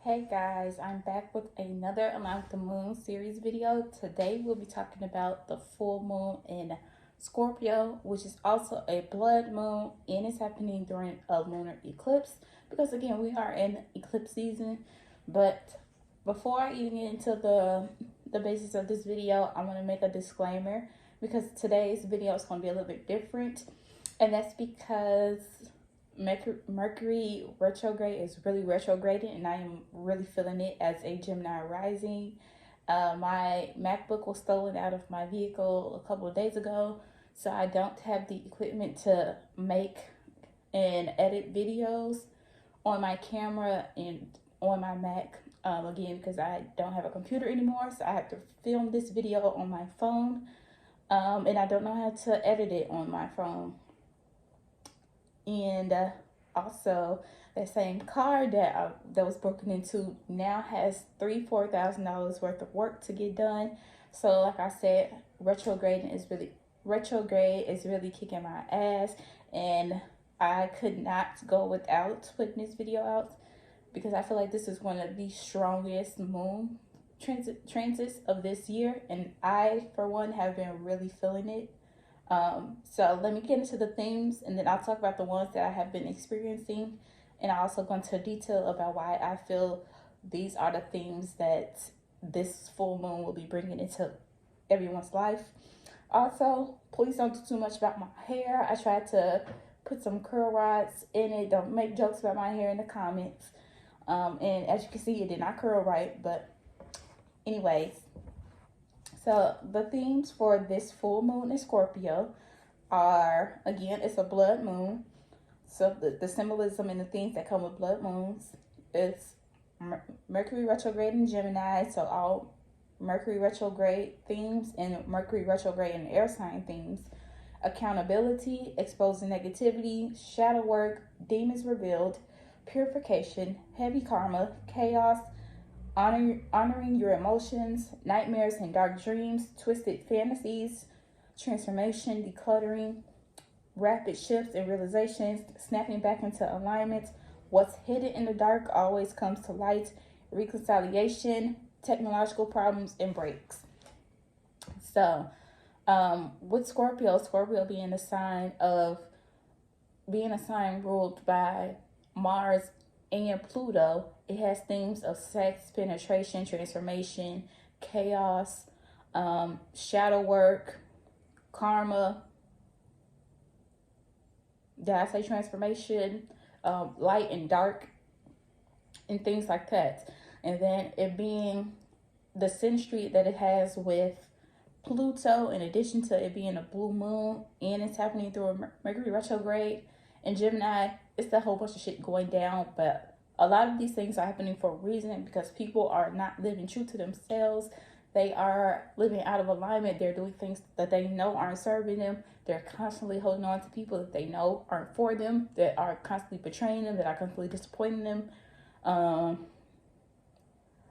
Hey guys, I'm back with another Align with the Moon series video. Today we'll be talking about the full moon in Scorpio, which is also a blood moon, and it's happening during a lunar eclipse because again we are in eclipse season. But before I even get into the basis of this video, I want to make a disclaimer because today's video is going to be a little bit different, and that's because Mercury retrograde is really retrograding, and I am really feeling it as a Gemini rising. My MacBook was stolen out of my vehicle a couple of days ago, so I don't have the equipment to make and edit videos on my camera and on my Mac. Again, because I don't have a computer anymore, so I have to film this video on my phone, and I don't know how to edit it on my phone. And also, that same car that was broken into now has $4,000 worth of work to get done. So, like I said, retrograde is really kicking my ass, and I could not go without putting this video out because I feel like this is one of the strongest moon transits of this year, and I, for one, have been really feeling it. So let me get into the themes, and then I'll talk about the ones that I have been experiencing, and I'll also go into detail about why I feel these are the themes that this full moon will be bringing into everyone's life. Also, please don't do too much about my hair. I tried to put some curl rods in it. Don't make jokes about my hair in the comments. And as you can see, it did not curl right, but anyways. So the themes for this full moon in Scorpio are, again, it's a blood moon. So the symbolism and the themes that come with blood moons is Mercury retrograde in Gemini. So all Mercury retrograde themes and Mercury retrograde in air sign themes. Accountability, exposing negativity, shadow work, demons revealed, purification, heavy karma, chaos, honoring your emotions, nightmares and dark dreams, twisted fantasies, transformation, decluttering, rapid shifts and realizations, snapping back into alignment, what's hidden in the dark always comes to light, reconciliation, technological problems, and breaks. So, with Scorpio being a sign ruled by Mars and Pluto, it has themes of sex, penetration, transformation, chaos, shadow work, karma. Did I say transformation? Light and dark, and things like that. And then it being the synastry that it has with Pluto, in addition to it being a blue moon, and it's happening through a Mercury retrograde in Gemini, it's a whole bunch of shit going down. But a lot of these things are happening for a reason, because people are not living true to themselves. They are living out of alignment. They're doing things that they know aren't serving them. They're constantly holding on to people that they know aren't for them, that are constantly betraying them, that are constantly disappointing them.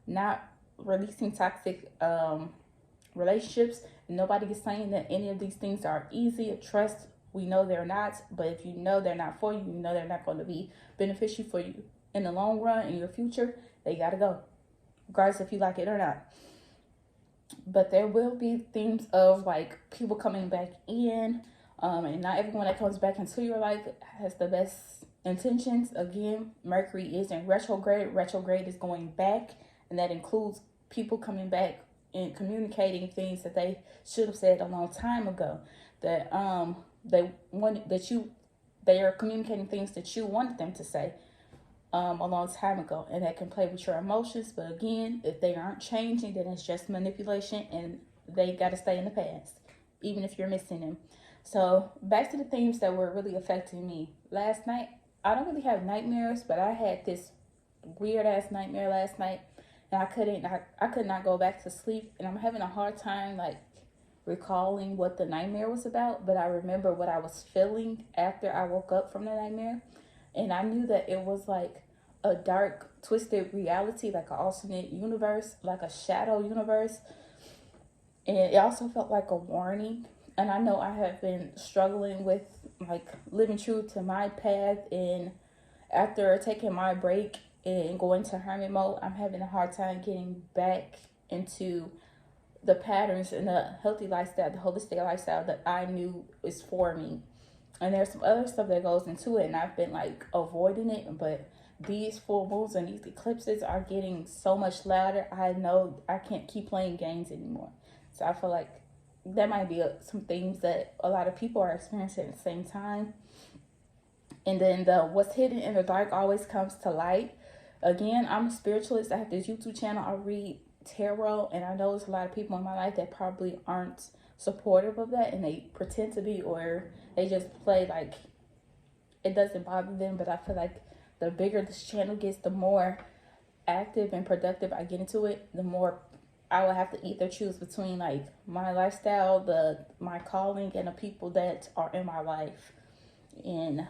Not releasing toxic relationships. Nobody is saying that any of these things are easy. Trust, we know they're not, but if you know they're not for you, you know they're not going to be beneficial for you in the long run, in your future, they gotta go, regardless if you like it or not. But there will be themes of like people coming back in, and not everyone that comes back into your life has the best intentions. Again, Mercury is in retrograde. Retrograde is going back, and that includes people coming back and communicating things that they should have said a long time ago. That they are communicating things that you wanted them to say a long time ago, and that can play with your emotions. But again, if they aren't changing, then it's just manipulation, and they got to stay in the past, even if you're missing them. So back to the themes that were really affecting me last night. I don't really have nightmares, but I had this weird ass nightmare last night, and I could not go back to sleep, and I'm having a hard time like recalling what the nightmare was about. But I remember what I was feeling after I woke up from the nightmare, and I knew that it was like a dark, twisted reality, like an alternate universe, like a shadow universe. And it also felt like a warning. And I know I have been struggling with like living true to my path, and after taking my break and go into hermit mode, I'm having a hard time getting back into the patterns and the healthy lifestyle, the holistic lifestyle that I knew is for me. And there's some other stuff that goes into it, and I've been like avoiding it, but these full moons and these eclipses are getting so much louder. I know I can't keep playing games anymore. So I feel like that might be some things that a lot of people are experiencing at the same time. And then the what's hidden in the dark always comes to light. Again, I'm a spiritualist. I have this YouTube channel. I read tarot, and I know there's a lot of people in my life that probably aren't supportive of that, and they pretend to be, or they just play like it doesn't bother them. But I feel like the bigger this channel gets, the more active and productive I get into it, the more I will have to either choose between like my lifestyle, my calling, and the people that are in my life. And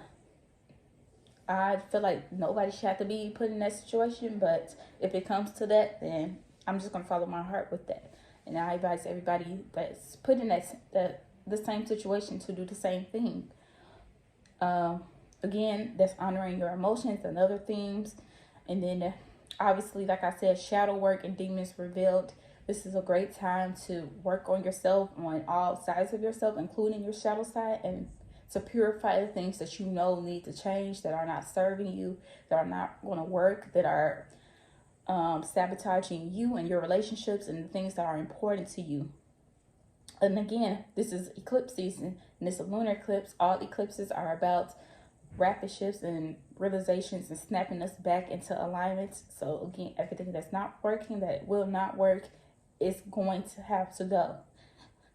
I feel like nobody should have to be put in that situation, but if it comes to that, then I'm just gonna follow my heart with that. And I advise everybody that's put in the same situation to do the same thing. Again, that's honoring your emotions and other themes. And then obviously, like I said, shadow work and demons revealed. This is a great time to work on yourself, on all sides of yourself, including your shadow side, and to purify the things that you know need to change, that are not serving you, that are not going to work, that are sabotaging you and your relationships and the things that are important to you. And again, this is eclipse season, and this is a lunar eclipse. All eclipses are about rapid shifts and realizations and snapping us back into alignment. So again, everything that's not working, that will not work, is going to have to go.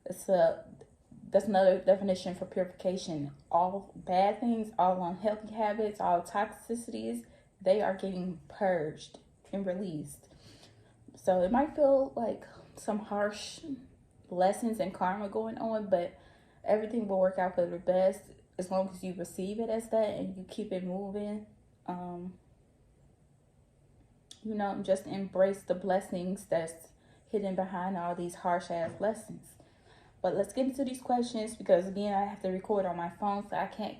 That's another definition for purification. All bad things, all unhealthy habits, all toxicities, they are getting purged and released. So it might feel like some harsh lessons and karma going on, but everything will work out for the best as long as you receive it as that and you keep it moving. Just embrace the blessings that's hidden behind all these harsh ass lessons. But let's get into these questions, because again, I have to record on my phone, so I can't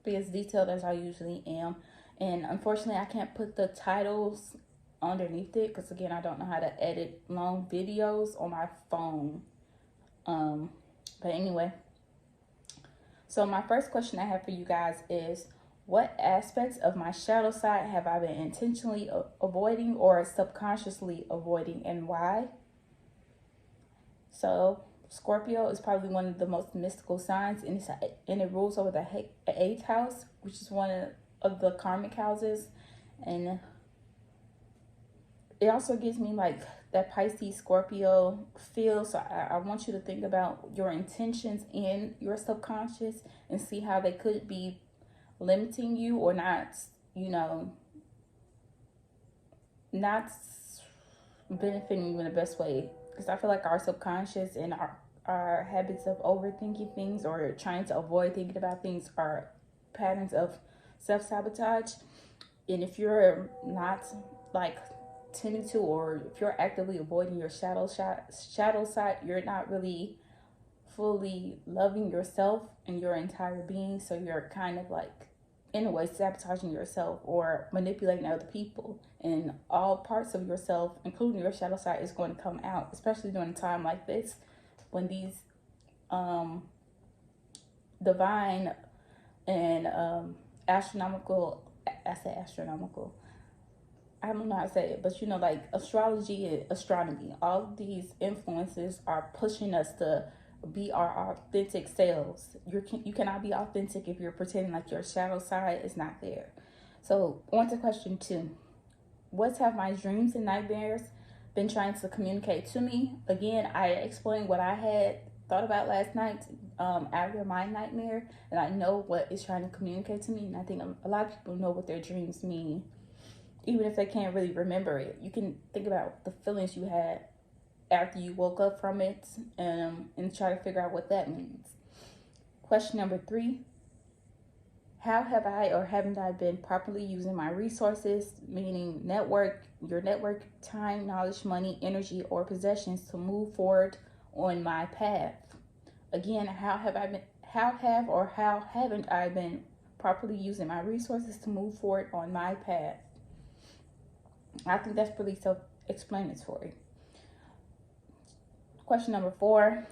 be as detailed as I usually am. And unfortunately, I can't put the titles underneath it, because again, I don't know how to edit long videos on my phone. But anyway, so my first question I have for you guys is, what aspects of my shadow side have I been intentionally avoiding or subconsciously avoiding, and why? So Scorpio is probably one of the most mystical signs, and it rules over the 8th house, which is one of the karmic houses. And it also gives me like that Pisces Scorpio feel. So I want you to think about your intentions in your subconscious and see how they could be limiting you or not, not benefiting you in the best way. Because I feel like our subconscious and our habits of overthinking things or trying to avoid thinking about things are patterns of self-sabotage. And if you're not like tending to, or if you're actively avoiding your shadow side, you're not really fully loving yourself and your entire being. So you're kind of like, in a way, sabotaging yourself or manipulating other people. And all parts of yourself, including your shadow side, is going to come out, especially during a time like this, when these divine and astronomical, I say astronomical, I don't know how to say it, but like astrology and astronomy, all of these influences are pushing us to be our authentic selves. You cannot be authentic if you're pretending like your shadow side is not there. So on to question 2. What have my dreams and nightmares been trying to communicate to me? Again, I explained what I had thought about last night after my nightmare, and I know what it's trying to communicate to me. And I think a lot of people know what their dreams mean, even if they can't really remember it. You can think about the feelings you had after you woke up from it, and try to figure out what that means. Question number 3. How have I or haven't I been properly using my resources, meaning your network, time, knowledge, money, energy, or possessions to move forward on my path? Again, how haven't I been properly using my resources to move forward on my path? I think that's pretty self-explanatory. Question number 4.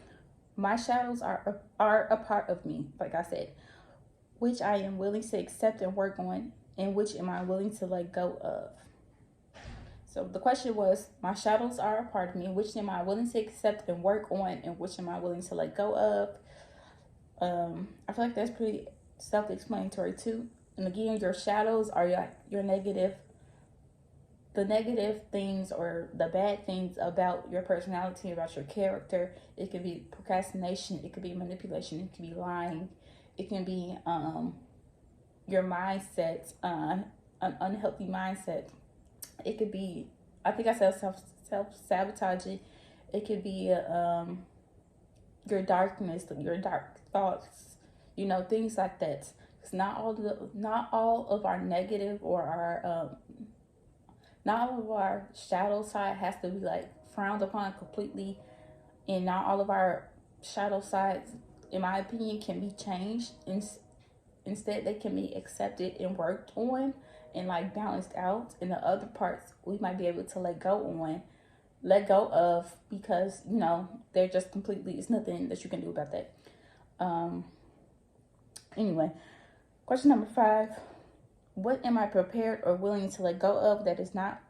My shadows are a part of me, like I said, which I am willing to accept and work on, and which am I willing to let go of? So the question was, my shadows are a part of me, which am I willing to accept and work on, and which am I willing to let go of? I feel like that's pretty self-explanatory too. And again, your shadows are your negative, the negative things or the bad things about your personality, about your character. It could be procrastination, it could be manipulation, it could be lying, it can be your mindset, an unhealthy mindset. It could be, I think I said self-sabotaging. It could be your darkness, your dark thoughts, things like that. Because not all of our negative or our not all of our shadow side has to be like frowned upon completely, and not all of our shadow sides, in my opinion, can be changed. Instead, they can be accepted and worked on and like balanced out. And the other parts we might be able to let go of, because they're just completely, it's nothing that you can do about that. Anyway, question number 5. What am I prepared or willing to let go of that is not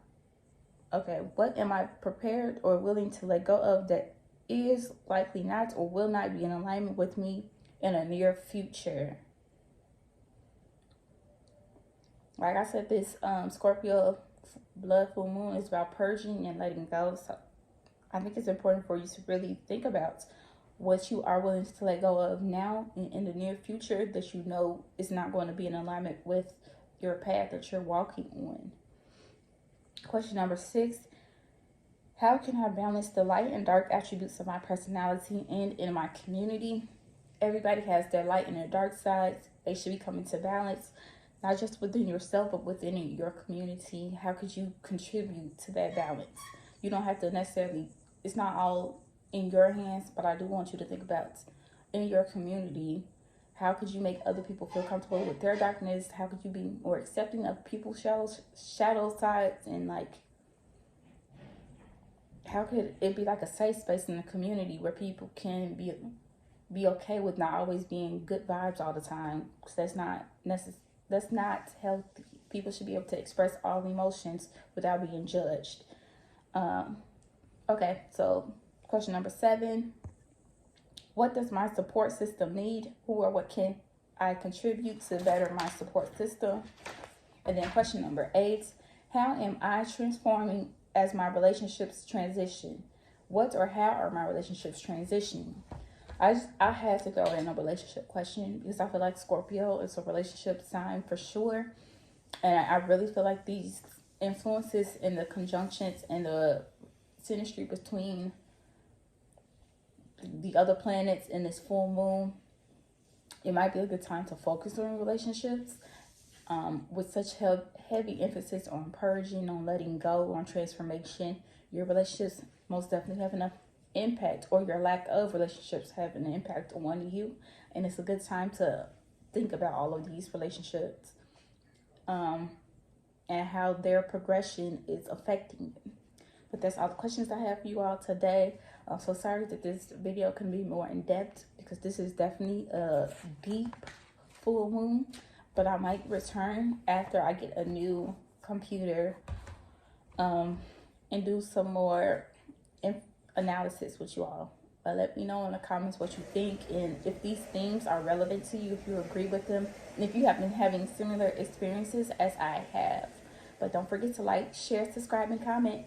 okay? What am I prepared or willing to let go of that is likely not or will not be in alignment with me in a near future? Like I said, this Scorpio blood full moon is about purging and letting go. So I think it's important for you to really think about what you are willing to let go of now in the near future that is not going to be in alignment with your path that you're walking on. Question number 6. How can I balance the light and dark attributes of my personality and in my community? Everybody has their light and their dark sides. They should be coming to balance, not just within yourself, but within your community. How could you contribute to that balance? You don't have to necessarily, it's not all in your hands, but I do want you to think about in your community. How could you make other people feel comfortable with their darkness? How could you be more accepting of people's shadow sides? And like, how could it be like a safe space in the community where people can be okay with not always being good vibes all the time? Because that's not healthy. People should be able to express all emotions without being judged. Okay, so question number 7. What does my support system need? Who or what can I contribute to better my support system? And then question number 8. How am I transforming as my relationships transition? What or how are my relationships transitioning? I had to throw in a relationship question because I feel like Scorpio is a relationship sign for sure. And I really feel like these influences and the conjunctions and the synastry between the other planets in this full moon, it might be a good time to focus on relationships with such heavy emphasis on purging, on letting go, on transformation. Your relationships most definitely have enough impact, or your lack of relationships have an impact on you, and it's a good time to think about all of these relationships and how their progression is affecting you. But that's all the questions I have for you all today. I'm so sorry that this video can be more in depth because this is definitely a deep full moon, but I might return after I get a new computer and do some more analysis with you all. Let me know in the comments what you think, and if these themes are relevant to you, if you agree with them, and if you have been having similar experiences as I have. But don't forget to like, share, subscribe, and comment.